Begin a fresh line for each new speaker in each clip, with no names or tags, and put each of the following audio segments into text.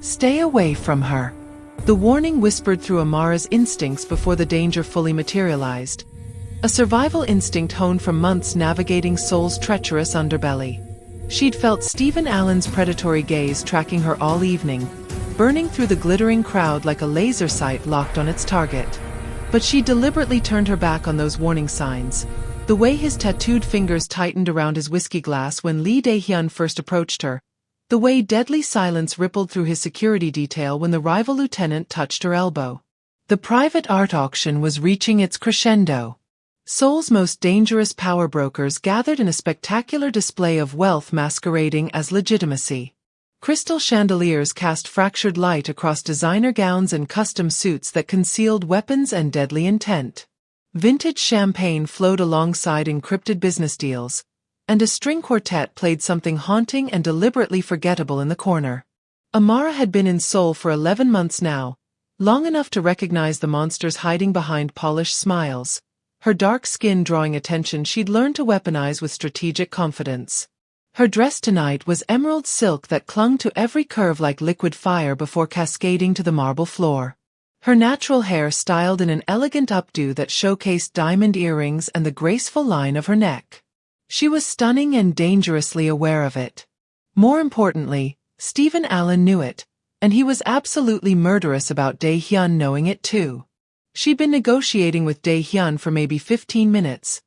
Stay away from her. The warning whispered through Amara's instincts before the danger fully materialized. A survival instinct honed from months navigating Soul's treacherous underbelly. She'd felt Stephen Allen's predatory gaze tracking her all evening, burning through the glittering crowd like a laser sight locked on its target. But she deliberately turned her back on those warning signs. The way his tattooed fingers tightened around his whiskey glass when Lee Dae-hyun first approached her. The way deadly silence rippled through his security detail when the rival lieutenant touched her elbow. The private art auction was reaching its crescendo. Seoul's most dangerous power brokers gathered in a spectacular display of wealth masquerading as legitimacy. Crystal chandeliers cast fractured light across designer gowns and custom suits that concealed weapons and deadly intent. Vintage champagne flowed alongside encrypted business deals, and a string quartet played something haunting and deliberately forgettable in the corner. Amara had been in Seoul for 11 months now, long enough to recognize the monsters hiding behind polished smiles, her dark skin drawing attention she'd learned to weaponize with strategic confidence. Her dress tonight was emerald silk that clung to every curve like liquid fire before cascading to the marble floor. Her natural hair styled in an elegant updo that showcased diamond earrings and the graceful line of her neck. She was stunning and dangerously aware of it. More importantly, Stephen Allen knew it, and he was absolutely murderous about Dae-hyun knowing it too. She'd been negotiating with Dae-hyun for maybe 15 minutes.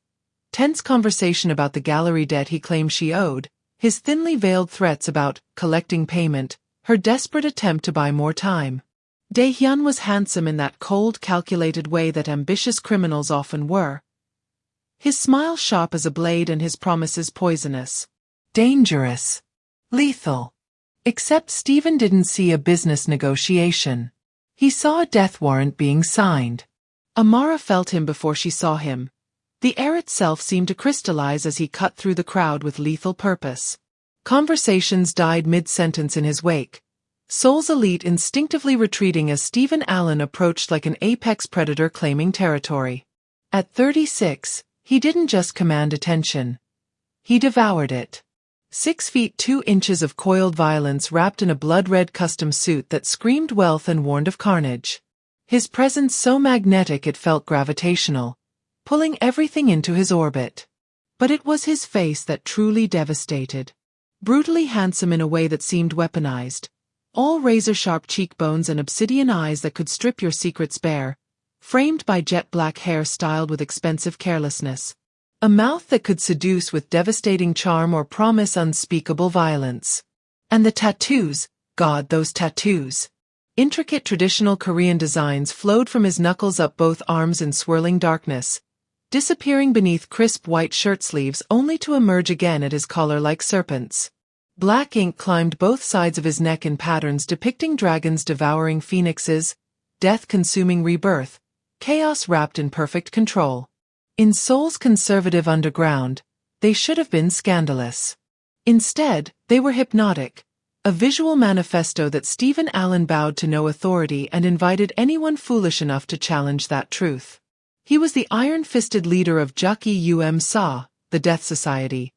Tense conversation about the gallery debt he claimed she owed, his thinly veiled threats about collecting payment, her desperate attempt to buy more time. Dae-hyun was handsome in that cold, calculated way that ambitious criminals often were. His smile sharp as a blade and his promises poisonous. Dangerous. Lethal. Except Stephen didn't see a business negotiation. He saw a death warrant being signed. Amara felt him before she saw him. The air itself seemed to crystallize as he cut through the crowd with lethal purpose. Conversations died mid-sentence in his wake, Seoul's elite instinctively retreating as Stephen Allen approached like an apex predator claiming territory. At 36, he didn't just command attention. He devoured it. 6 feet 2 inches of coiled violence wrapped in a blood-red custom suit that screamed wealth and warned of carnage. His presence so magnetic it felt gravitational, pulling everything into his orbit. But it was his face that truly devastated. Brutally handsome in a way that seemed weaponized. All razor-sharp cheekbones and obsidian eyes that could strip your secrets bare, framed by jet-black hair styled with expensive carelessness. A mouth that could seduce with devastating charm or promise unspeakable violence. And the tattoos, God, those tattoos. Intricate traditional Korean designs flowed from his knuckles up both arms in swirling darkness, disappearing beneath crisp white shirt sleeves only to emerge again at his collar like serpents. Black ink climbed both sides of his neck in patterns depicting dragons devouring phoenixes, death consuming rebirth, chaos wrapped in perfect control. In Seoul's conservative underground, they should have been scandalous. Instead, they were hypnotic, a visual manifesto that Stephen Allen bowed to no authority and invited anyone foolish enough to challenge that truth. He was the iron-fisted leader of Juk-Sa, the Death Society,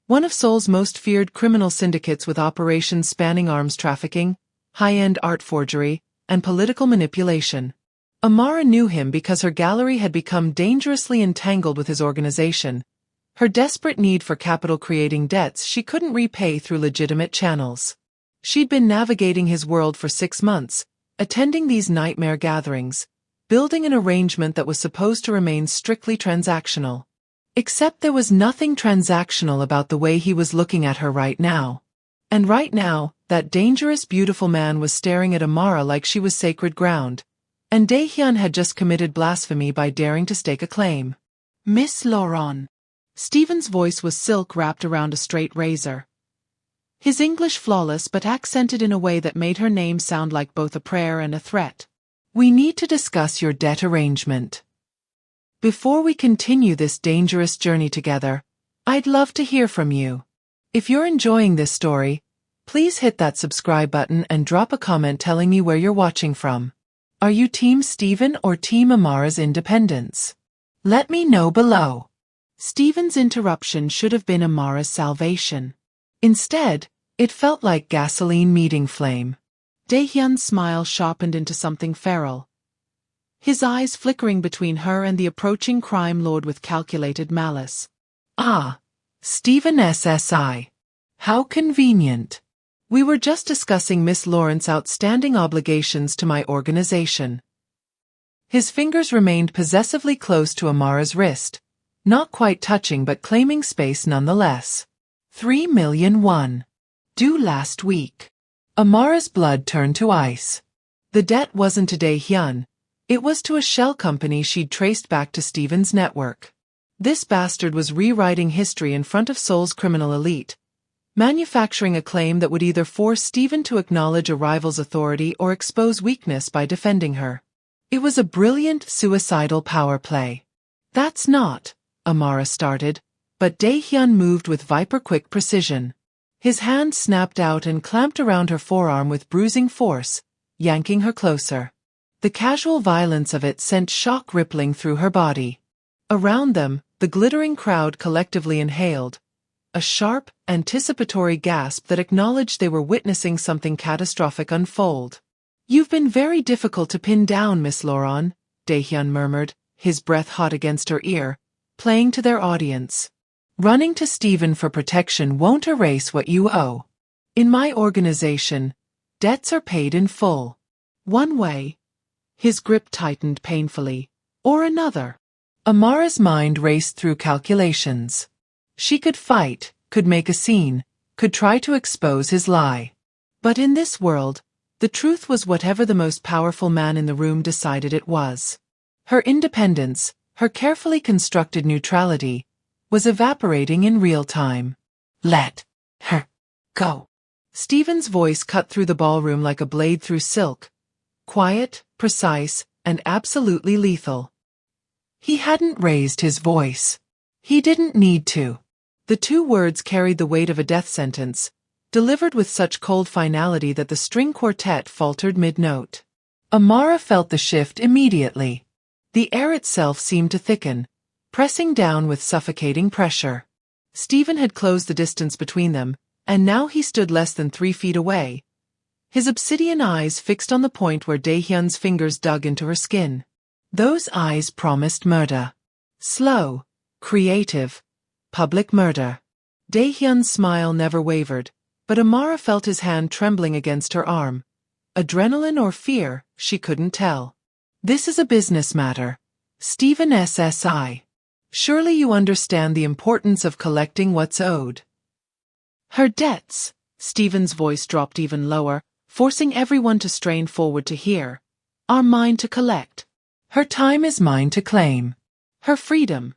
one of Seoul's most feared criminal syndicates with operations spanning arms trafficking, high-end art forgery, and political manipulation. Amara knew him because her gallery had become dangerously entangled with his organization, her desperate need for capital creating debts she couldn't repay through legitimate channels. She'd been navigating his world for 6 months, attending these nightmare gatherings, building an arrangement that was supposed to remain strictly transactional. Except there was nothing transactional about the way he was looking at her right now. And right now, that dangerous beautiful man was staring at Amara like she was sacred ground. And Dae-hyun had just committed blasphemy by daring to stake a claim. Miss Laurent. Stephen's voice was silk wrapped around a straight razor. His English flawless but accented in a way that made her name sound like both a prayer and a threat. We need to discuss your debt arrangement. Before we continue this dangerous journey together, I'd love to hear from you. If you're enjoying this story, please hit that subscribe button and drop a comment telling me where you're watching from. Are you Team Stephen or Team Amara's independence? Let me know below. Stephen's interruption should have been Amara's salvation. Instead, it felt like gasoline meeting flame. Daehyun's smile sharpened into something feral, his eyes flickering between her and the approaching crime lord with calculated malice. "Ah, Stephen SSI. How convenient. We were just discussing Miss Lawrence's outstanding obligations to my organization." His fingers remained possessively close to Amara's wrist, not quite touching but claiming space nonetheless. 3,000,001. Due last week. Amara's blood turned to ice. The debt wasn't to Daehyun. It was to a shell company she'd traced back to Stephen's network. This bastard was rewriting history in front of Seoul's criminal elite, manufacturing a claim that would either force Stephen to acknowledge a rival's authority or expose weakness by defending her. It was a brilliant, suicidal power play. "That's not," Amara started, but Daehyun moved with viper-quick precision. His hand snapped out and clamped around her forearm with bruising force, yanking her closer. The casual violence of it sent shock rippling through her body. Around them, the glittering crowd collectively inhaled, a sharp, anticipatory gasp that acknowledged they were witnessing something catastrophic unfold. "You've been very difficult to pin down, Miss Lauren," Daehyun murmured, his breath hot against her ear, playing to their audience. "Running to Stephen for protection won't erase what you owe. In my organization, debts are paid in full. One way," his grip tightened painfully, "or another." Amara's mind raced through calculations. She could fight, could make a scene, could try to expose his lie. But in this world, the truth was whatever the most powerful man in the room decided it was. Her independence, her carefully constructed neutrality, was evaporating in real time. "Let her go." Stephen's voice cut through the ballroom like a blade through silk, quiet, precise, and absolutely lethal. He hadn't raised his voice. He didn't need to. The two words carried the weight of a death sentence, delivered with such cold finality that the string quartet faltered mid-note. Amara felt the shift immediately. The air itself seemed to thicken, pressing down with suffocating pressure. Stephen had closed the distance between them, and now he stood less than 3 feet away, his obsidian eyes fixed on the point where Daehyun's fingers dug into her skin. Those eyes promised murder. Slow, creative, public murder. Daehyun's smile never wavered, but Amara felt his hand trembling against her arm. Adrenaline or fear, she couldn't tell. "This is a business matter. Stephen SSI. Surely you understand the importance of collecting what's owed." "Her debts," Stephen's voice dropped even lower, forcing everyone to strain forward to hear, "are mine to collect. Her time is mine to claim. Her freedom."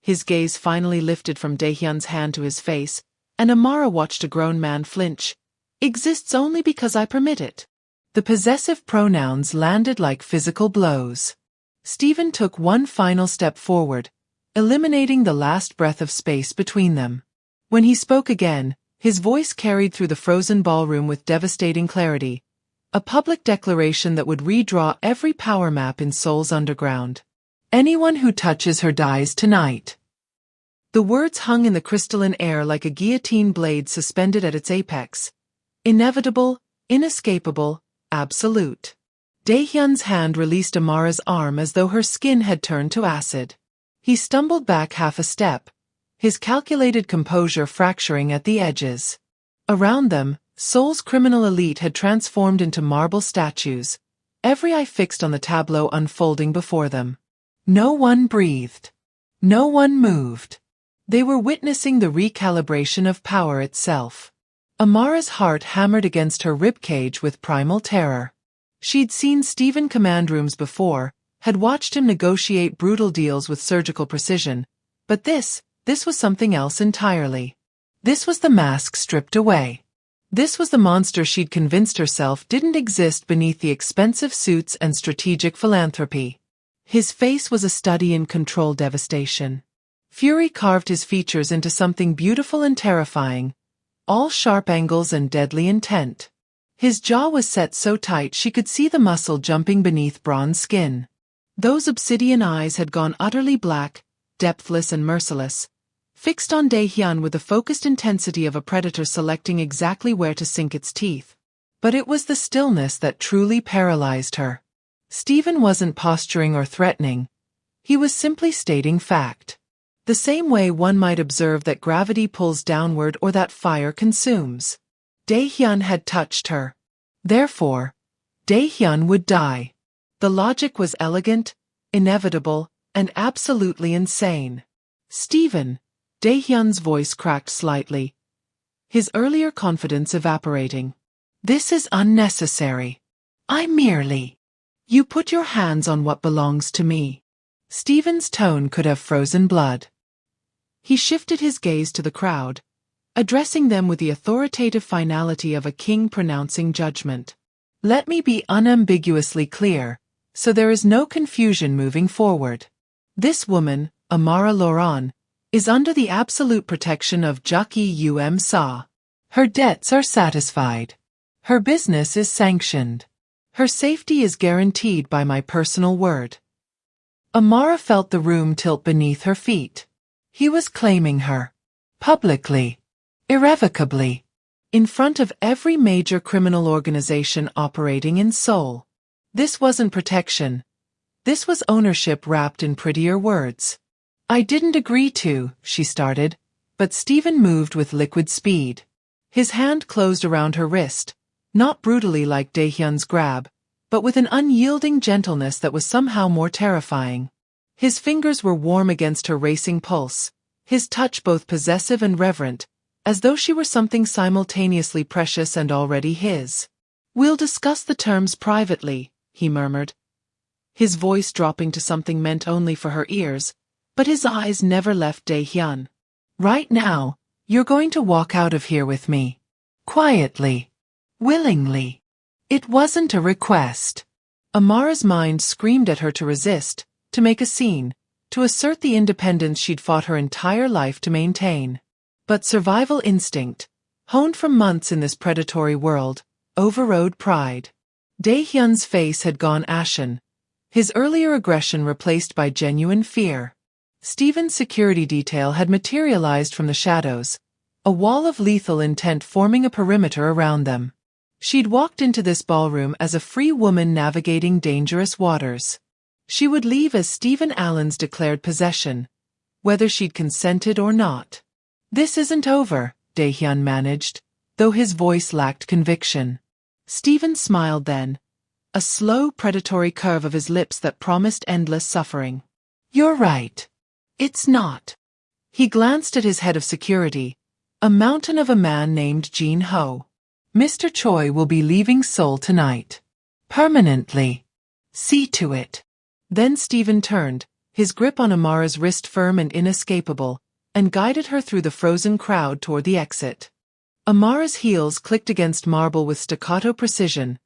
His gaze finally lifted from Daehyun's hand to his face, and Amara watched a grown man flinch. "Exists only because I permit it." The possessive pronouns landed like physical blows. Stephen took one final step forward, eliminating the last breath of space between them. When he spoke again, his voice carried through the frozen ballroom with devastating clarity, a public declaration that would redraw every power map in Seoul's underground. "Anyone who touches her dies tonight." The words hung in the crystalline air like a guillotine blade suspended at its apex. Inevitable, inescapable, absolute. Daehyun's hand released Amara's arm as though her skin had turned to acid. He stumbled back half a step, his calculated composure fracturing at the edges. Around them, Seoul's criminal elite had transformed into marble statues, every eye fixed on the tableau unfolding before them. No one breathed. No one moved. They were witnessing the recalibration of power itself. Amara's heart hammered against her ribcage with primal terror. She'd seen Stephen command rooms before, had watched him negotiate brutal deals with surgical precision, but this was something else entirely. This was the mask stripped away. This was the monster she'd convinced herself didn't exist beneath the expensive suits and strategic philanthropy. His face was a study in controlled devastation. Fury carved his features into something beautiful and terrifying, all sharp angles and deadly intent. His jaw was set so tight she could see the muscle jumping beneath bronze skin. Those obsidian eyes had gone utterly black, depthless and merciless, fixed on Daehyun with the focused intensity of a predator selecting exactly where to sink its teeth. But it was the stillness that truly paralyzed her. Stephen wasn't posturing or threatening. He was simply stating fact. The same way one might observe that gravity pulls downward or that fire consumes. Dae-hyun had touched her. Therefore, Dae-hyun would die. The logic was elegant, inevitable, and absolutely insane. Stephen, Dae-hyun's voice cracked slightly, his earlier confidence evaporating. This is unnecessary. I merely... You put your hands on what belongs to me. Stephen's tone could have frozen blood. He shifted his gaze to the crowd, addressing them with the authoritative finality of a king pronouncing judgment. Let me be unambiguously clear, so there is no confusion moving forward. This woman, Amara Loran, is under the absolute protection of Juk-e Sa. Her debts are satisfied. Her business is sanctioned. Her safety is guaranteed by my personal word. Amara felt the room tilt beneath her feet. He was claiming her. Publicly. Irrevocably. In front of every major criminal organization operating in Seoul. This wasn't protection. This was ownership wrapped in prettier words. I didn't agree to, she started, but Stephen moved with liquid speed. His hand closed around her wrist, not brutally like Dae-hyun's grab, but with an unyielding gentleness that was somehow more terrifying. His fingers were warm against her racing pulse, his touch both possessive and reverent, as though she were something simultaneously precious and already his. We'll discuss the terms privately, he murmured, his voice dropping to something meant only for her ears, but his eyes never left Dae-hyun. Right now, you're going to walk out of here with me. Quietly. Willingly. It wasn't a request. Amara's mind screamed at her to resist, to make a scene, to assert the independence she'd fought her entire life to maintain. But survival instinct, honed from months in this predatory world, overrode pride. Dae-hyun's face had gone ashen, his earlier aggression replaced by genuine fear. Stephen's security detail had materialized from the shadows, a wall of lethal intent forming a perimeter around them. She'd walked into this ballroom as a free woman navigating dangerous waters. She would leave as Stephen Allen's declared possession, whether she'd consented or not. This isn't over, Dae-hyun managed, though his voice lacked conviction. Stephen smiled then, a slow predatory curve of his lips that promised endless suffering. You're right. It's not. He glanced at his head of security, a mountain of a man named Jin Ho. Mr. Choi will be leaving Seoul tonight. Permanently. See to it. Then Stephen turned, his grip on Amara's wrist firm and inescapable, and guided her through the frozen crowd toward the exit. Amara's heels clicked against marble with staccato precision,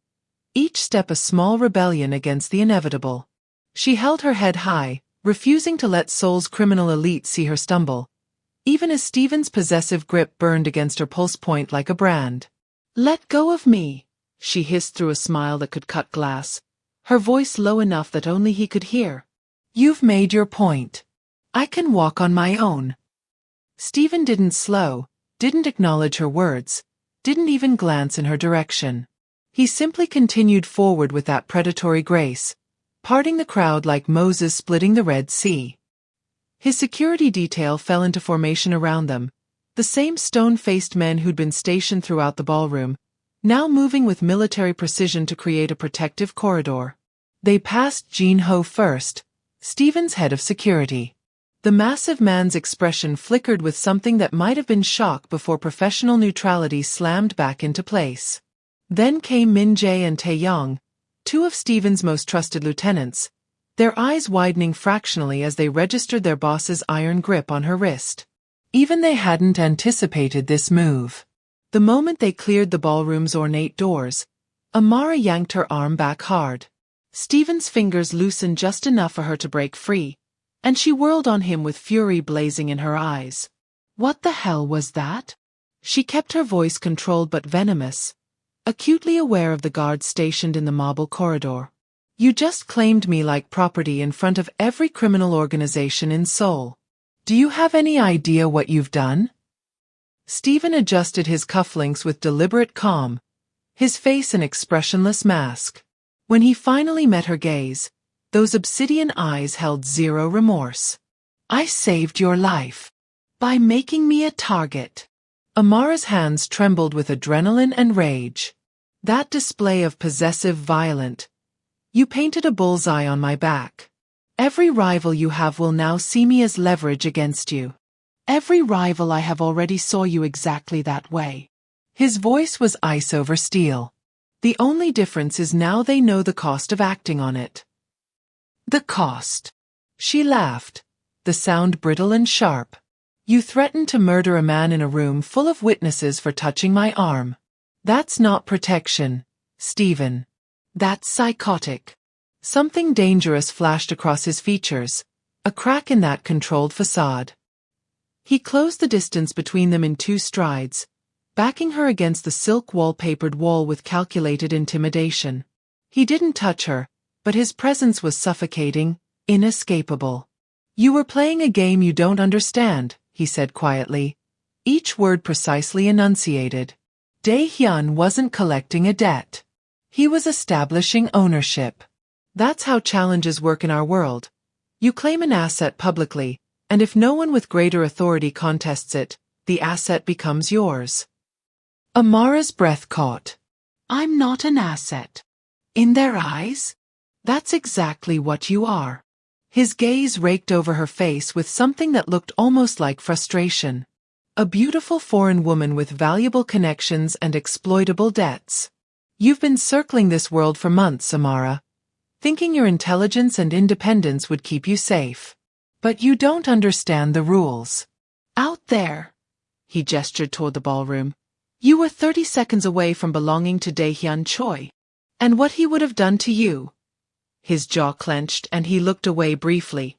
each step a small rebellion against the inevitable. She held her head high, refusing to let Seoul's criminal elite see her stumble, even as Stephen's possessive grip burned against her pulse point like a brand. Let go of me, she hissed through a smile that could cut glass, her voice low enough that only he could hear. You've made your point. I can walk on my own. Stephen didn't slow, didn't acknowledge her words, didn't even glance in her direction. He simply continued forward with that predatory grace, parting the crowd like Moses splitting the Red Sea. His security detail fell into formation around them, the same stone-faced men who'd been stationed throughout the ballroom, now moving with military precision to create a protective corridor. They passed Jin Ho first, Stephen's head of security. The massive man's expression flickered with something that might have been shock before professional neutrality slammed back into place. Then came Min Jae and Tae-yong, two of Stephen's most trusted lieutenants, their eyes widening fractionally as they registered their boss's iron grip on her wrist. Even they hadn't anticipated this move. The moment they cleared the ballroom's ornate doors, Amara yanked her arm back hard. Stephen's fingers loosened just enough for her to break free, and she whirled on him with fury blazing in her eyes. What the hell was that? She kept her voice controlled but venomous, acutely aware of the guards stationed in the marble corridor. You just claimed me like property in front of every criminal organization in Seoul. Do you have any idea what you've done? Stephen adjusted his cufflinks with deliberate calm, his face an expressionless mask. When he finally met her gaze, those obsidian eyes held zero remorse. "I saved your life. By making me a target." Amara's hands trembled with adrenaline and rage. That display of possessive violence. "You painted a bullseye on my back. Every rival you have will now see me as leverage against you." "Every rival I have already saw you exactly that way." His voice was ice over steel. "The only difference is now they know the cost of acting on it." "The cost?" She laughed, the sound brittle and sharp. "You threatened to murder a man in a room full of witnesses for touching my arm. That's not protection, Stephen. That's psychotic." Something dangerous flashed across his features, a crack in that controlled facade. He closed the distance between them in 2 strides, backing her against the silk wallpapered wall with calculated intimidation. He didn't touch her, but his presence was suffocating, inescapable. "You were playing a game you don't understand," he said quietly, each word precisely enunciated. Dae-hyun wasn't collecting a debt. He was establishing ownership. That's how challenges work in our world. You claim an asset publicly, and if no one with greater authority contests it, the asset becomes yours. Amara's breath caught. "I'm not an asset. In their eyes? That's exactly what you are." His gaze raked over her face with something that looked almost like frustration. A beautiful foreign woman with valuable connections and exploitable debts. "You've been circling this world for months, Amara, thinking your intelligence and independence would keep you safe. But you don't understand the rules. Out there," he gestured toward the ballroom, "you were 30 seconds away from belonging to Dae-hyun Choi. And what he would have done to you." His jaw clenched and he looked away briefly.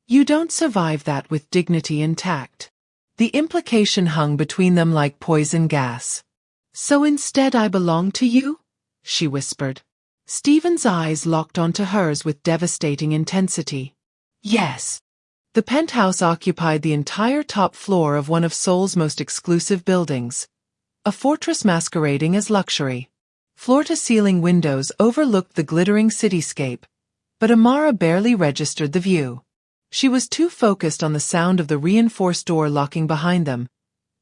"You don't survive that with dignity intact." The implication hung between them like poison gas. "So instead I belong to you?" she whispered. Stephen's eyes locked onto hers with devastating intensity. "Yes." The penthouse occupied the entire top floor of one of Seoul's most exclusive buildings, a fortress masquerading as luxury. Floor-to-ceiling windows overlooked the glittering cityscape, but Amara barely registered the view. She was too focused on the sound of the reinforced door locking behind them,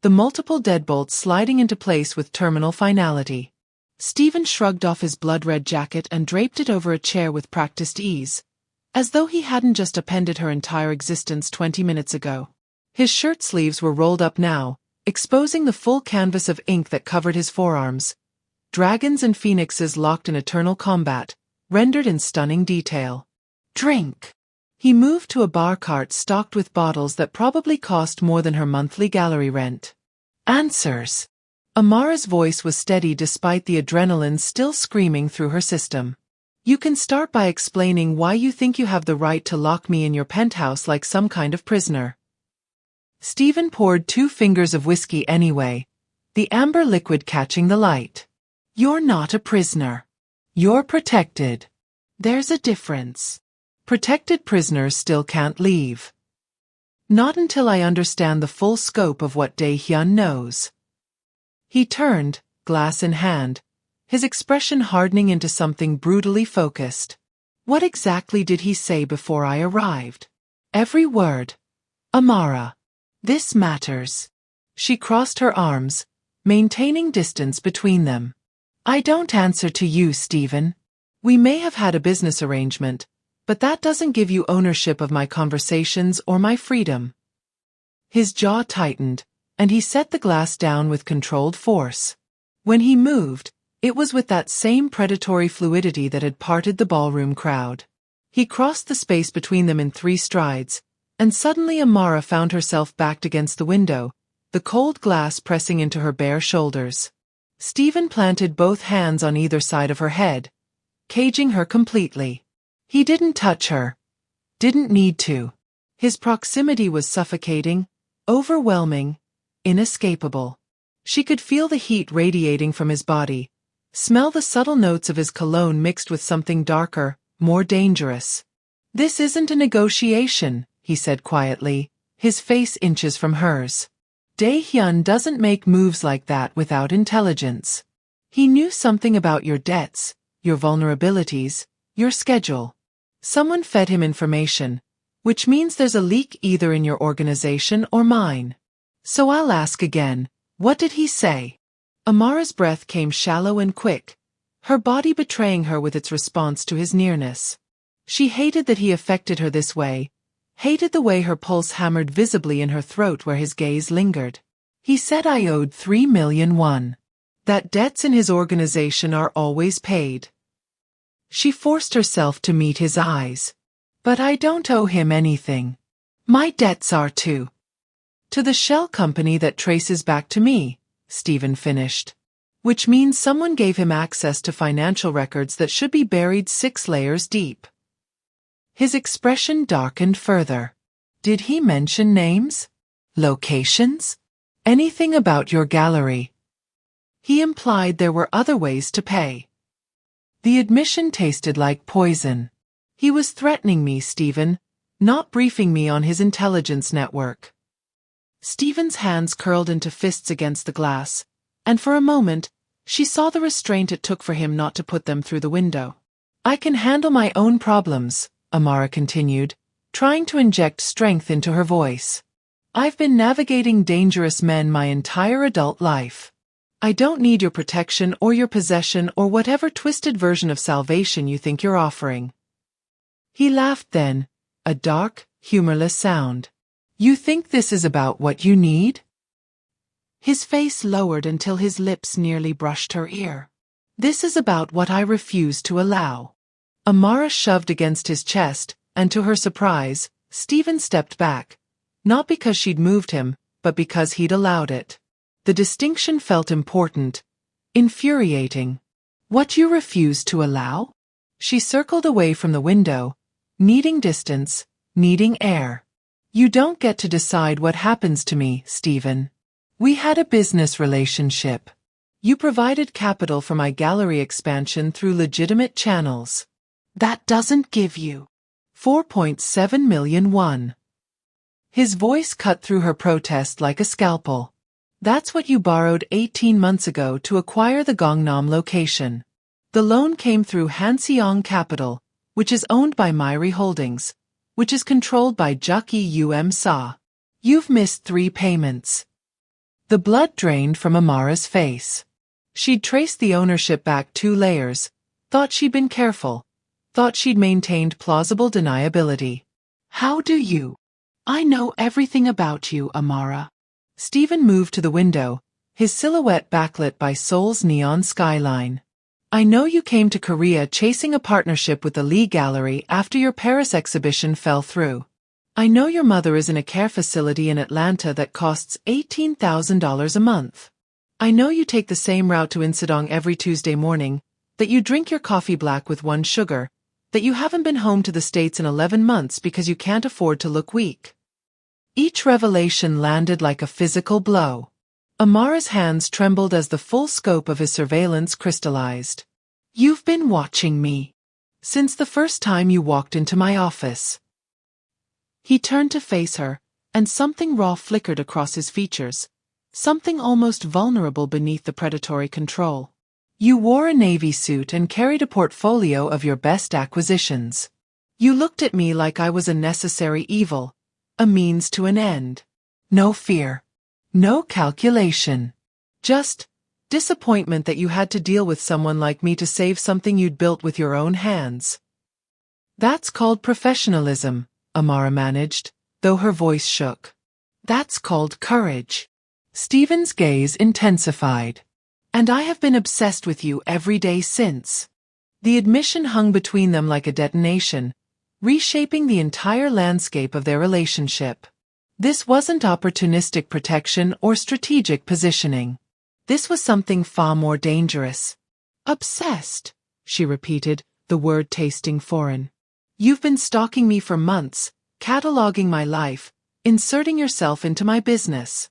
the multiple deadbolts sliding into place with terminal finality. Stephen shrugged off his blood-red jacket and draped it over a chair with practiced ease, as though he hadn't just appended her entire existence 20 minutes ago. His shirt sleeves were rolled up now, exposing the full canvas of ink that covered his forearms. Dragons and phoenixes locked in eternal combat, rendered in stunning detail. "Drink." He moved to a bar cart stocked with bottles that probably cost more than her monthly gallery rent. "Answers." Amara's voice was steady despite the adrenaline still screaming through her system. "You can start by explaining why you think you have the right to lock me in your penthouse like some kind of prisoner." Stephen poured 2 fingers of whiskey anyway, the amber liquid catching the light. "You're not a prisoner. You're protected. There's a difference. Protected prisoners still can't leave. Not until I understand the full scope of what Dae-hyun knows." He turned, glass in hand, his expression hardening into something brutally focused. "What exactly did he say before I arrived?" "Every word. Amara. This matters." She crossed her arms, maintaining distance between them. "I don't answer to you, Stephen. We may have had a business arrangement, but that doesn't give you ownership of my conversations or my freedom." His jaw tightened, and he set the glass down with controlled force. When he moved, it was with that same predatory fluidity that had parted the ballroom crowd. He crossed the space between them in 3 strides, and suddenly Amara found herself backed against the window, the cold glass pressing into her bare shoulders. Stephen planted both hands on either side of her head, caging her completely. He didn't touch her. Didn't need to. His proximity was suffocating, overwhelming, inescapable. She could feel the heat radiating from his body, smell the subtle notes of his cologne mixed with something darker, more dangerous. "This isn't a negotiation," he said quietly, his face inches from hers. "Dae-hyun doesn't make moves like that without intelligence. He knew something about your debts, your vulnerabilities, your schedule. Someone fed him information, which means there's a leak either in your organization or mine. So I'll ask again, what did he say? Amara's breath came shallow and quick, her body betraying her with its response to his nearness. She hated that he affected her this way, hated the way her pulse hammered visibly in her throat where his gaze lingered. He said I owed $3 million. That debts in his organization are always paid. She forced herself to meet his eyes. But I don't owe him anything. My debts are to the shell company that traces back to me, Stephen finished. Which means someone gave him access to financial records that should be buried 6 layers deep. His expression darkened further. Did he mention names? Locations? Anything about your gallery? He implied there were other ways to pay. The admission tasted like poison. He was threatening me, Stephen, not briefing me on his intelligence network. Stephen's hands curled into fists against the glass, and for a moment, she saw the restraint it took for him not to put them through the window. I can handle my own problems, Amara continued, trying to inject strength into her voice. I've been navigating dangerous men my entire adult life. I don't need your protection or your possession or whatever twisted version of salvation you think you're offering. He laughed then, a dark, humorless sound. You think this is about what you need? His face lowered until his lips nearly brushed her ear. This is about what I refuse to allow. Amara shoved against his chest, and to her surprise, Stephen stepped back, not because she'd moved him, but because he'd allowed it. The distinction felt important, infuriating. What you refuse to allow? She circled away from the window, needing distance, needing air. You don't get to decide what happens to me, Stephen. We had a business relationship. You provided capital for my gallery expansion through legitimate channels. That doesn't give you $4.7 million. His voice cut through her protest like a scalpel. That's what you borrowed 18 months ago to acquire the Gangnam location. The loan came through Hanseong Capital, which is owned by Myri Holdings, which is controlled by Juki Sa. You've missed 3 payments. The blood drained from Amara's face. She'd traced the ownership back 2 layers, thought she'd been careful, thought she'd maintained plausible deniability. How do you? I know everything about you, Amara. Stephen moved to the window, his silhouette backlit by Seoul's neon skyline. I know you came to Korea chasing a partnership with the Lee Gallery after your Paris exhibition fell through. I know your mother is in a care facility in Atlanta that costs $18,000 a month. I know you take the same route to Insadong every Tuesday morning, that you drink your coffee black with 1 sugar, that you haven't been home to the States in 11 months because you can't afford to look weak. Each revelation landed like a physical blow. Amara's hands trembled as the full scope of his surveillance crystallized. You've been watching me. Since the first time you walked into my office. He turned to face her, and something raw flickered across his features, something almost vulnerable beneath the predatory control. You wore a navy suit and carried a portfolio of your best acquisitions. You looked at me like I was a necessary evil, a means to an end. No fear. No calculation. Just disappointment that you had to deal with someone like me to save something you'd built with your own hands. That's called professionalism, Amara managed, though her voice shook. That's called courage. Stephen's gaze intensified. And I have been obsessed with you every day since. The admission hung between them like a detonation, reshaping the entire landscape of their relationship. This wasn't opportunistic protection or strategic positioning. This was something far more dangerous. Obsessed, she repeated, the word tasting foreign. You've been stalking me for months, cataloging my life, inserting yourself into my business.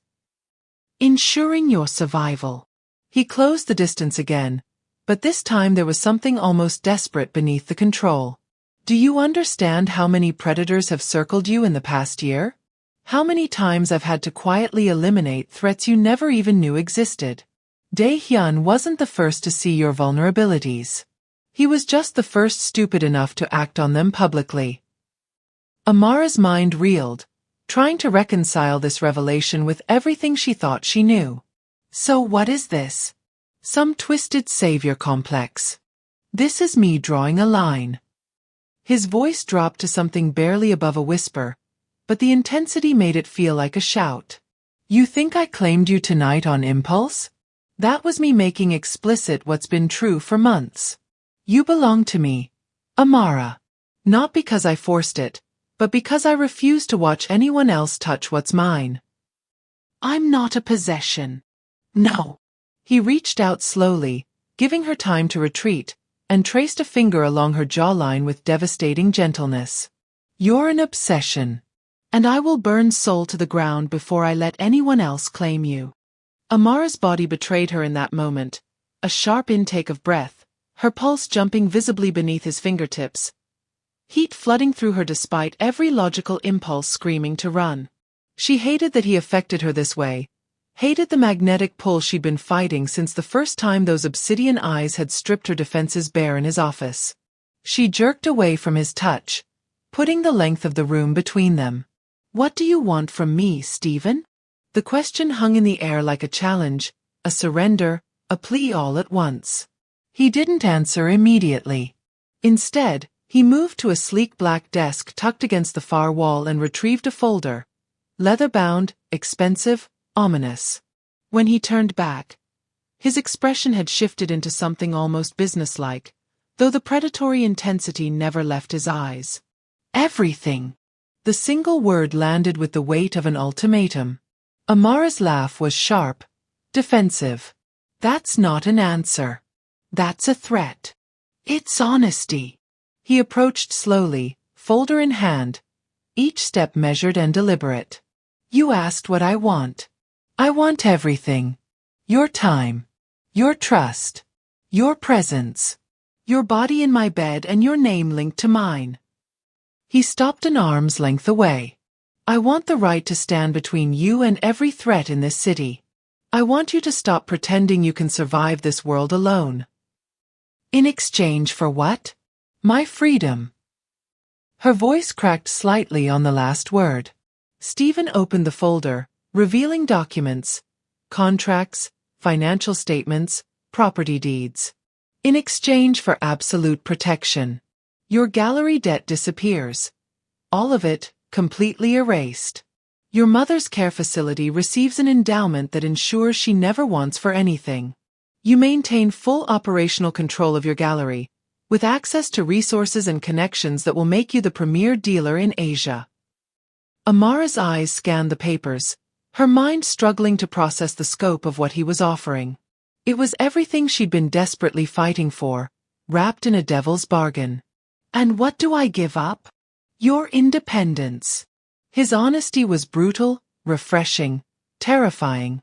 Ensuring your survival. He closed the distance again, but this time there was something almost desperate beneath the control. Do you understand how many predators have circled you in the past year? How many times I've had to quietly eliminate threats you never even knew existed? Dae-hyun wasn't the first to see your vulnerabilities. He was just the first stupid enough to act on them publicly. Amara's mind reeled, trying to reconcile this revelation with everything she thought she knew. So what is this? Some twisted savior complex. This is me drawing a line. His voice dropped to something barely above a whisper, but the intensity made it feel like a shout. You think I claimed you tonight on impulse? That was me making explicit what's been true for months. You belong to me, Amara. Not because I forced it, but because I refuse to watch anyone else touch what's mine. I'm not a possession. No. He reached out slowly, giving her time to retreat, and traced a finger along her jawline with devastating gentleness. You're an obsession. And I will burn soul to the ground before I let anyone else claim you. Amara's body betrayed her in that moment, a sharp intake of breath, her pulse jumping visibly beneath his fingertips. Heat flooding through her despite every logical impulse screaming to run. She hated that he affected her this way, hated the magnetic pull she'd been fighting since the first time those obsidian eyes had stripped her defenses bare in his office. She jerked away from his touch, putting the length of the room between them. What do you want from me, Stephen? The question hung in the air like a challenge, a surrender, a plea all at once. He didn't answer immediately. Instead, he moved to a sleek black desk tucked against the far wall and retrieved a folder. Leather-bound, expensive, ominous. When he turned back, his expression had shifted into something almost businesslike, though the predatory intensity never left his eyes. Everything. The single word landed with the weight of an ultimatum. Amara's laugh was sharp, defensive. That's not an answer. That's a threat. It's honesty. He approached slowly, folder in hand, each step measured and deliberate. You asked what I want. I want everything. Your time. Your trust. Your presence. Your body in my bed and your name linked to mine. He stopped an arm's length away. I want the right to stand between you and every threat in this city. I want you to stop pretending you can survive this world alone. In exchange for what? My freedom. Her voice cracked slightly on the last word. Stephen opened the folder, revealing documents, contracts, financial statements, property deeds. In exchange for absolute protection. Your gallery debt disappears. All of it, completely erased. Your mother's care facility receives an endowment that ensures she never wants for anything. You maintain full operational control of your gallery, with access to resources and connections that will make you the premier dealer in Asia. Amara's eyes scanned the papers, her mind struggling to process the scope of what he was offering. It was everything she'd been desperately fighting for, wrapped in a devil's bargain. And what do I give up? Your independence. His honesty was brutal, refreshing, terrifying.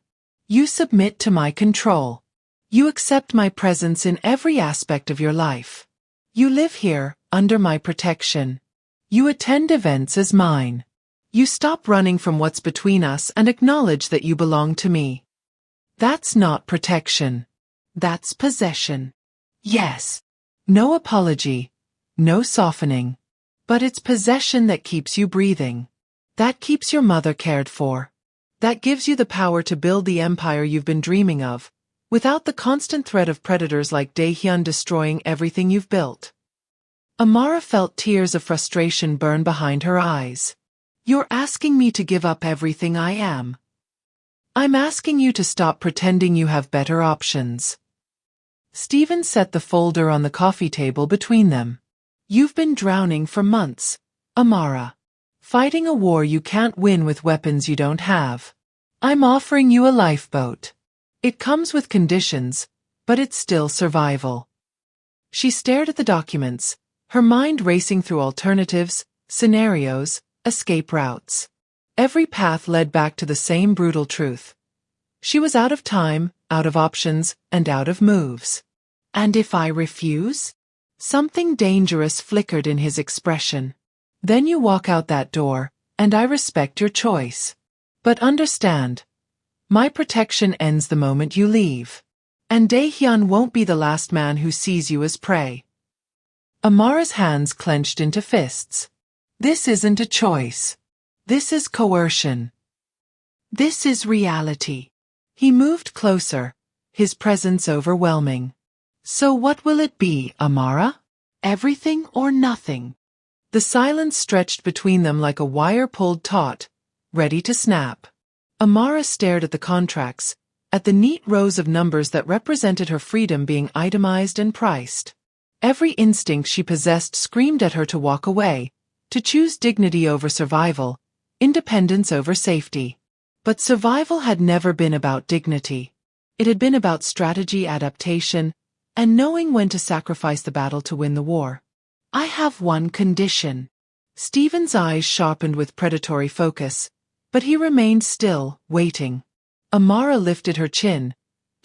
You submit to my control. You accept my presence in every aspect of your life. You live here, under my protection. You attend events as mine. You stop running from what's between us and acknowledge that you belong to me. That's not protection. That's possession. Yes. No apology. No softening. But it's possession that keeps you breathing. That keeps your mother cared for. That gives you the power to build the empire you've been dreaming of, without the constant threat of predators like Dae-hyun destroying everything you've built. Amara felt tears of frustration burn behind her eyes. You're asking me to give up everything I am. I'm asking you to stop pretending you have better options. Stephen set the folder on the coffee table between them. You've been drowning for months, Amara. Fighting a war you can't win with weapons you don't have. I'm offering you a lifeboat. It comes with conditions, but it's still survival. She stared at the documents, her mind racing through alternatives, scenarios, escape routes. Every path led back to the same brutal truth. She was out of time, out of options, and out of moves. And if I refuse? Something dangerous flickered in his expression. Then you walk out that door, and I respect your choice. But understand, my protection ends the moment you leave. And Daehyun won't be the last man who sees you as prey. Amara's hands clenched into fists. This isn't a choice. This is coercion. This is reality. He moved closer, his presence overwhelming. So what will it be, Amara? Everything or nothing? The silence stretched between them like a wire pulled taut, ready to snap. Amara stared at the contracts, at the neat rows of numbers that represented her freedom being itemized and priced. Every instinct she possessed screamed at her to walk away, to choose dignity over survival, independence over safety. But survival had never been about dignity. It had been about strategy, adaptation, and knowing when to sacrifice the battle to win the war. I have one condition. Stephen's eyes sharpened with predatory focus, but he remained still, waiting. Amara lifted her chin,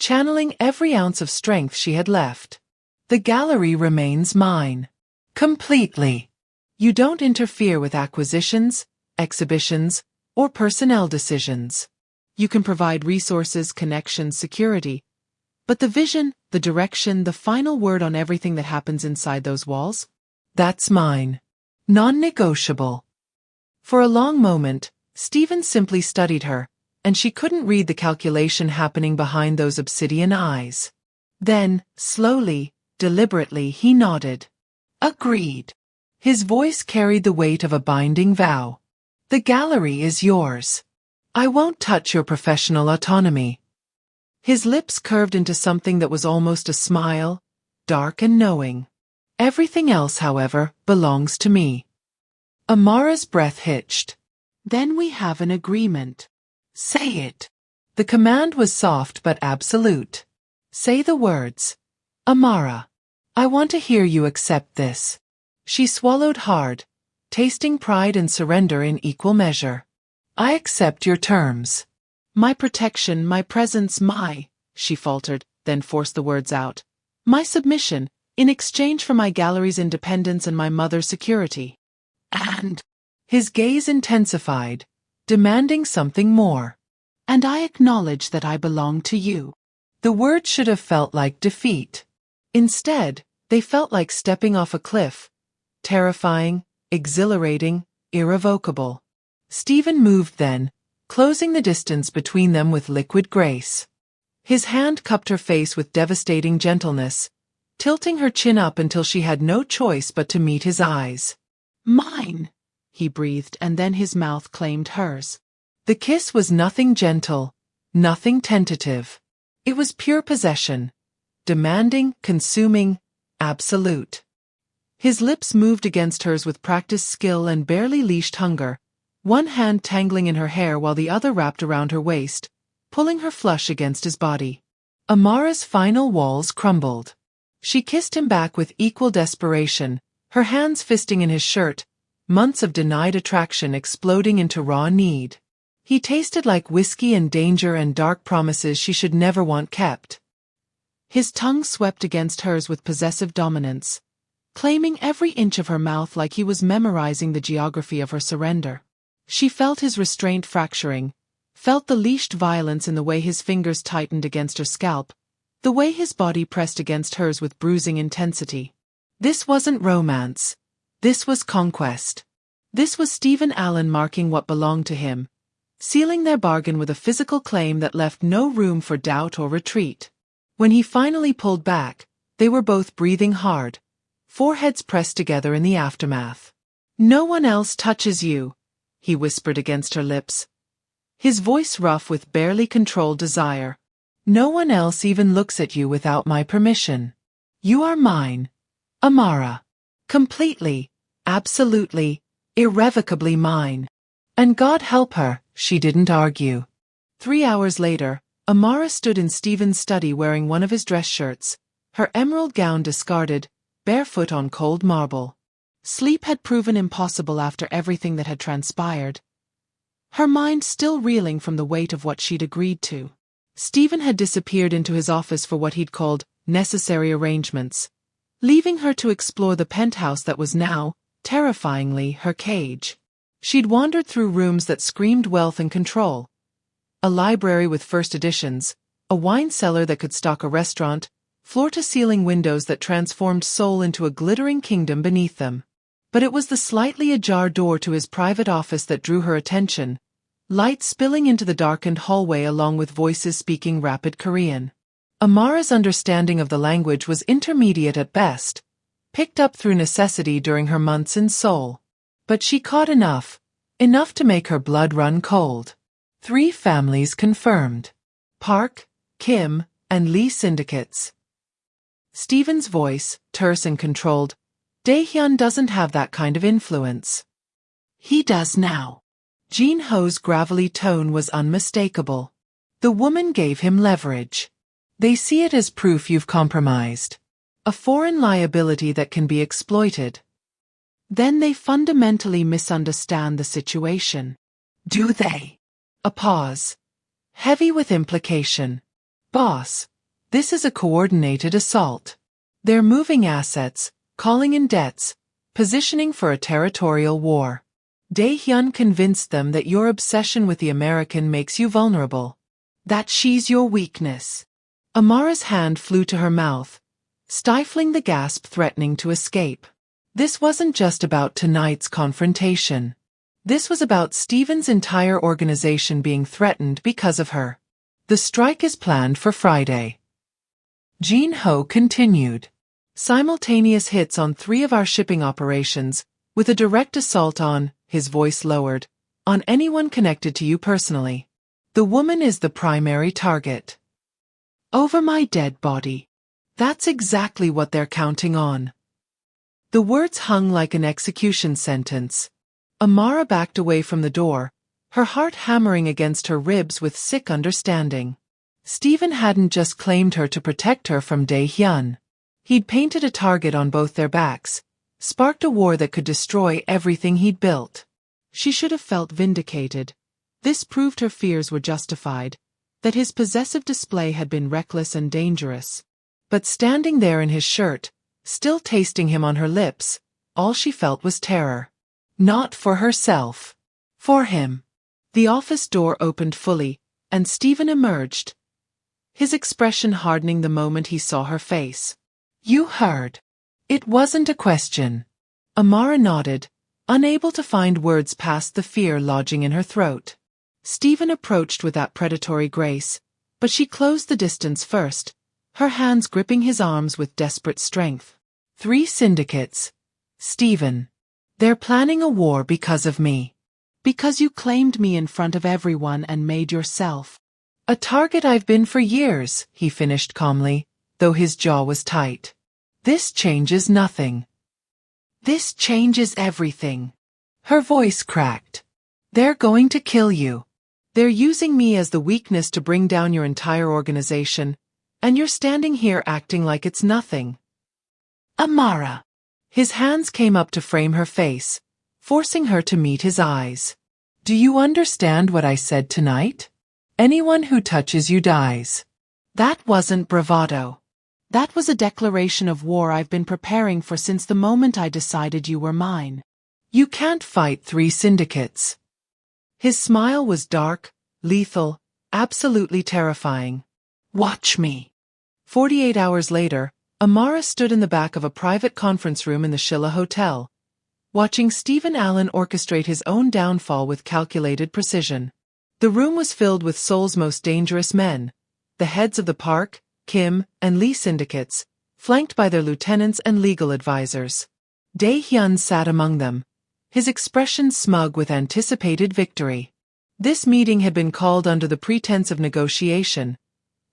channeling every ounce of strength she had left. The gallery remains mine. Completely. You don't interfere with acquisitions, exhibitions, or personnel decisions. You can provide resources, connections, security. But the vision, the direction, the final word on everything that happens inside those walls? That's mine. Non-negotiable. For a long moment, Stephen simply studied her, and she couldn't read the calculation happening behind those obsidian eyes. Then, slowly, deliberately, he nodded. Agreed. His voice carried the weight of a binding vow. The gallery is yours. I won't touch your professional autonomy. His lips curved into something that was almost a smile, dark and knowing. Everything else, however, belongs to me. Amara's breath hitched. Then we have an agreement. Say it. The command was soft but absolute. Say the words. Amara. I want to hear you accept this. She swallowed hard, tasting pride and surrender in equal measure. I accept your terms. My protection, my presence, she faltered, then forced the words out. My submission, in exchange for my gallery's independence and my mother's security. And his gaze intensified, demanding something more. And I acknowledge that I belong to you. The words should have felt like defeat. Instead, they felt like stepping off a cliff, terrifying, exhilarating, irrevocable. Stephen moved then, closing the distance between them with liquid grace. His hand cupped her face with devastating gentleness, tilting her chin up until she had no choice but to meet his eyes. Mine, he breathed, and then his mouth claimed hers. The kiss was nothing gentle, nothing tentative. It was pure possession, demanding, consuming, absolute. His lips moved against hers with practiced skill and barely leashed hunger, one hand tangling in her hair while the other wrapped around her waist, pulling her flush against his body. Amara's final walls crumbled. She kissed him back with equal desperation, her hands fisting in his shirt, months of denied attraction exploding into raw need. He tasted like whiskey and danger and dark promises she should never want kept. His tongue swept against hers with possessive dominance, claiming every inch of her mouth like he was memorizing the geography of her surrender. She felt his restraint fracturing, felt the leashed violence in the way his fingers tightened against her scalp, the way his body pressed against hers with bruising intensity. This wasn't romance. This was conquest. This was Stephen Allen marking what belonged to him, sealing their bargain with a physical claim that left no room for doubt or retreat. When he finally pulled back, they were both breathing hard, foreheads pressed together in the aftermath. No one else touches you, he whispered against her lips, his voice rough with barely controlled desire. No one else even looks at you without my permission. You are mine, Amara. Completely, absolutely, irrevocably mine. And God help her, she didn't argue. 3 hours later, Amara stood in Stephen's study wearing one of his dress shirts, her emerald gown discarded, barefoot on cold marble. Sleep had proven impossible after everything that had transpired. Her mind still reeling from the weight of what she'd agreed to. Stephen had disappeared into his office for what he'd called necessary arrangements, leaving her to explore the penthouse that was now, terrifyingly, her cage. She'd wandered through rooms that screamed wealth and control. A library with first editions, a wine cellar that could stock a restaurant, floor-to-ceiling windows that transformed Seoul into a glittering kingdom beneath them. But it was the slightly ajar door to his private office that drew her attention, light spilling into the darkened hallway along with voices speaking rapid Korean. Amara's understanding of the language was intermediate at best, picked up through necessity during her months in Seoul. But she caught enough to make her blood run cold. 3 families confirmed. Park, Kim, and Lee syndicates. Stephen's voice, terse and controlled. Dae-hyun doesn't have that kind of influence. He does now. Jin Ho's gravelly tone was unmistakable. The woman gave him leverage. They see it as proof you've compromised. A foreign liability that can be exploited. Then they fundamentally misunderstand the situation. Do they? A pause. Heavy with implication. Boss, this is a coordinated assault. They're moving assets, calling in debts, positioning for a territorial war. Dae-hyun convinced them that your obsession with the American makes you vulnerable. That she's your weakness. Amara's hand flew to her mouth, stifling the gasp threatening to escape. This wasn't just about tonight's confrontation. This was about Stephen's entire organization being threatened because of her. The strike is planned for Friday. Jin Ho continued. Simultaneous hits on 3 of our shipping operations, with a direct assault on, his voice lowered, on anyone connected to you personally. The woman is the primary target. Over my dead body. That's exactly what they're counting on. The words hung like an execution sentence. Amara backed away from the door, her heart hammering against her ribs with sick understanding. Stephen hadn't just claimed her to protect her from Dae-hyun. He'd painted a target on both their backs, sparked a war that could destroy everything he'd built. She should have felt vindicated. This proved her fears were justified, that his possessive display had been reckless and dangerous. But standing there in his shirt, still tasting him on her lips, all she felt was terror. Not for herself. For him. The office door opened fully, and Stephen emerged, his expression hardening the moment he saw her face. You heard. It wasn't a question. Amara nodded, unable to find words past the fear lodging in her throat. Stephen approached with that predatory grace, but she closed the distance first, her hands gripping his arms with desperate strength. 3 syndicates. Stephen. They're planning a war because of me. Because you claimed me in front of everyone and made yourself a target I've been for years, he finished calmly, though his jaw was tight. This changes nothing. This changes everything. Her voice cracked. They're going to kill you. They're using me as the weakness to bring down your entire organization, and you're standing here acting like it's nothing. Amara. His hands came up to frame her face, forcing her to meet his eyes. Do you understand what I said tonight? Anyone who touches you dies. That wasn't bravado. That was a declaration of war I've been preparing for since the moment I decided you were mine. You can't fight 3 syndicates. His smile was dark, lethal, absolutely terrifying. Watch me. 48 hours later, Amara stood in the back of a private conference room in the Shilla Hotel, watching Stephen Allen orchestrate his own downfall with calculated precision. The room was filled with Seoul's most dangerous men, the heads of the Park, Kim, and Lee syndicates, flanked by their lieutenants and legal advisors. Dae-hyun sat among them, his expression smug with anticipated victory. This meeting had been called under the pretense of negotiation,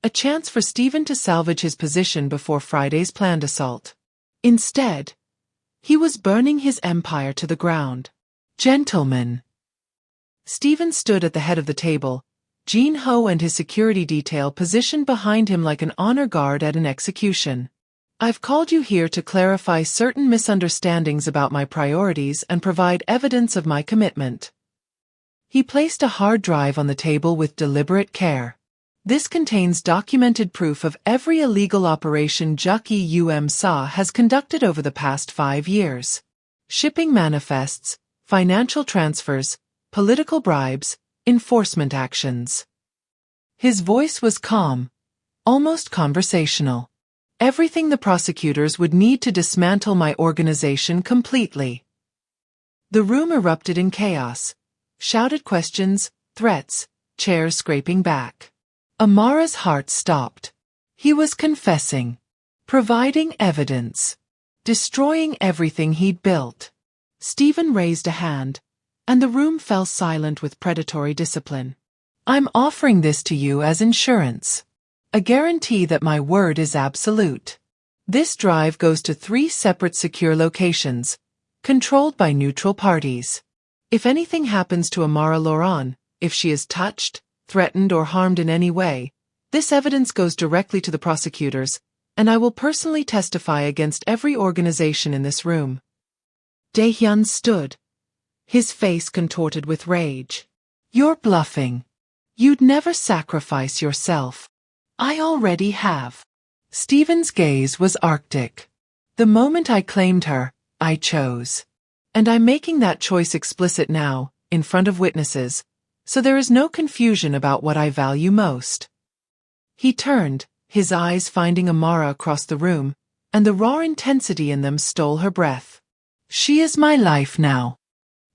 a chance for Stephen to salvage his position before Friday's planned assault. Instead, he was burning his empire to the ground. Gentlemen. Stephen stood at the head of the table, Jin Ho and his security detail positioned behind him like an honor guard at an execution. I've called you here to clarify certain misunderstandings about my priorities and provide evidence of my commitment. He placed a hard drive on the table with deliberate care. This contains documented proof of every illegal operation Juk Sa has conducted over the past 5 years. Shipping manifests, financial transfers, political bribes, enforcement actions. His voice was calm, almost conversational. Everything the prosecutors would need to dismantle my organization completely. The room erupted in chaos. Shouted questions, threats, chairs scraping back. Amara's heart stopped. He was confessing, providing evidence, destroying everything he'd built. Stephen raised a hand, and the room fell silent with predatory discipline. I'm offering this to you as insurance. A guarantee that my word is absolute. This drive goes to 3 separate secure locations, controlled by neutral parties. If anything happens to Amara Loran, if she is touched, threatened or harmed in any way, this evidence goes directly to the prosecutors, and I will personally testify against every organization in this room. Dae-hyun stood, his face contorted with rage. You're bluffing. You'd never sacrifice yourself. I already have. Stephen's gaze was arctic. The moment I claimed her, I chose. And I'm making that choice explicit now, in front of witnesses, so there is no confusion about what I value most. He turned, his eyes finding Amara across the room, and the raw intensity in them stole her breath. She is my life now.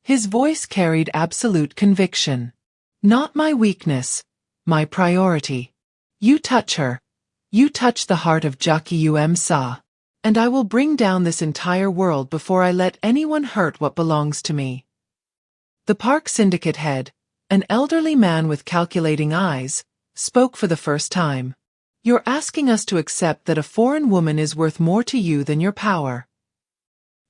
His voice carried absolute conviction. Not my weakness, my priority. You touch her. You touch the heart of Sa, and I will bring down this entire world before I let anyone hurt what belongs to me. The park syndicate head, an elderly man with calculating eyes, spoke for the first time. You're asking us to accept that a foreign woman is worth more to you than your power.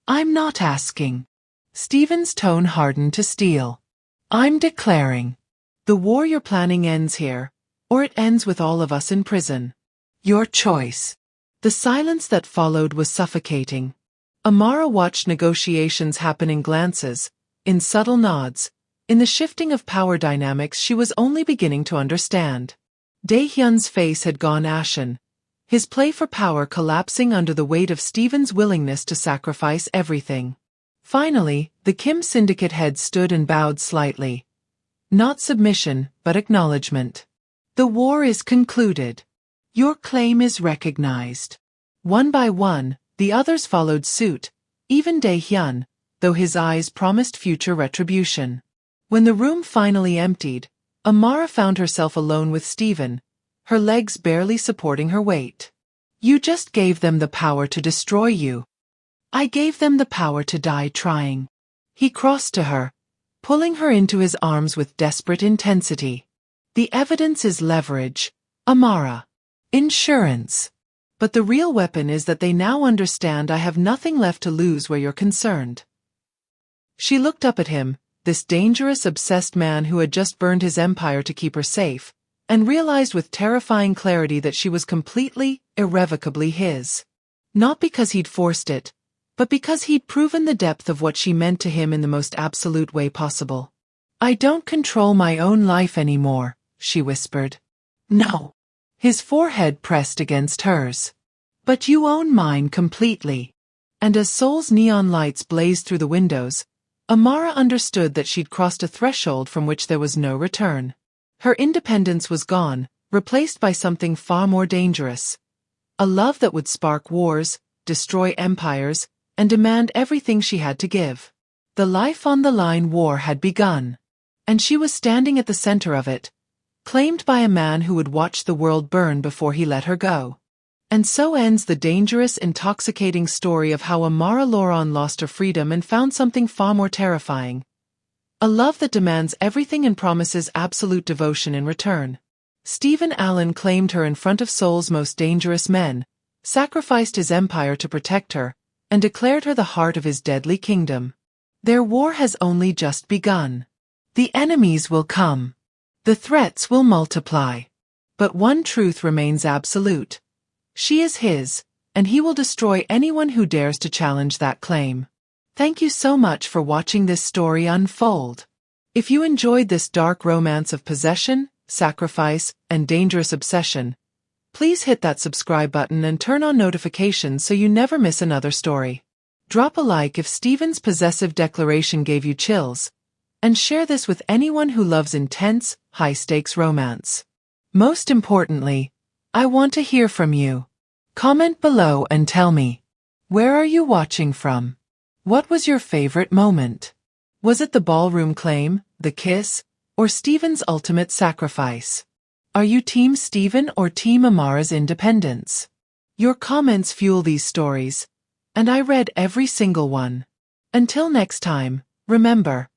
I'm not asking. Stephen's tone hardened to steel. I'm declaring. The war you're planning ends here, or it ends with all of us in prison. Your choice. The silence that followed was suffocating. Amara watched negotiations happen in glances, in subtle nods, in the shifting of power dynamics she was only beginning to understand. Dae-hyun's face had gone ashen, his play for power collapsing under the weight of Stephen's willingness to sacrifice everything. Finally, the Kim syndicate head stood and bowed slightly. Not submission, but acknowledgement. The war is concluded. Your claim is recognized. One by one, the others followed suit, even Dae-hyun, though his eyes promised future retribution. When the room finally emptied, Amara found herself alone with Stephen, her legs barely supporting her weight. You just gave them the power to destroy you. I gave them the power to die trying. He crossed to her, pulling her into his arms with desperate intensity. The evidence is leverage, Amara. Insurance. But the real weapon is that they now understand I have nothing left to lose where you're concerned. She looked up at him, this dangerous, obsessed man who had just burned his empire to keep her safe, and realized with terrifying clarity that she was completely, irrevocably his. Not because he'd forced it, but because he'd proven the depth of what she meant to him in the most absolute way possible. I don't control my own life anymore, she whispered. No. His forehead pressed against hers. But you own mine completely. And as Seoul's neon lights blazed through the windows, Amara understood that she'd crossed a threshold from which there was no return. Her independence was gone, replaced by something far more dangerous. A love that would spark wars, destroy empires, and demand everything she had to give. The life-on-the-line war had begun. And she was standing at the center of it, claimed by a man who would watch the world burn before he let her go. And so ends the dangerous, intoxicating story of how Amara Loran lost her freedom and found something far more terrifying. A love that demands everything and promises absolute devotion in return. Stephen Allen claimed her in front of Seoul's most dangerous men, sacrificed his empire to protect her, and declared her the heart of his deadly kingdom. Their war has only just begun. The enemies will come. The threats will multiply. But one truth remains absolute. She is his, and he will destroy anyone who dares to challenge that claim. Thank you so much for watching this story unfold. If you enjoyed this dark romance of possession, sacrifice, and dangerous obsession, please hit that subscribe button and turn on notifications so you never miss another story. Drop a like if Stephen's possessive declaration gave you chills, and share this with anyone who loves intense, high-stakes romance. Most importantly, I want to hear from you. Comment below and tell me. Where are you watching from? What was your favorite moment? Was it the ballroom claim, the kiss, or Stephen's ultimate sacrifice? Are you Team Stephen or Team Amara's independence? Your comments fuel these stories, and I read every single one. Until next time, remember,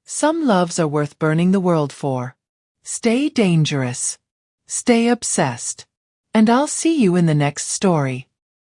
some loves are worth burning the world for. Stay dangerous. Stay obsessed. And I'll see you in the next story.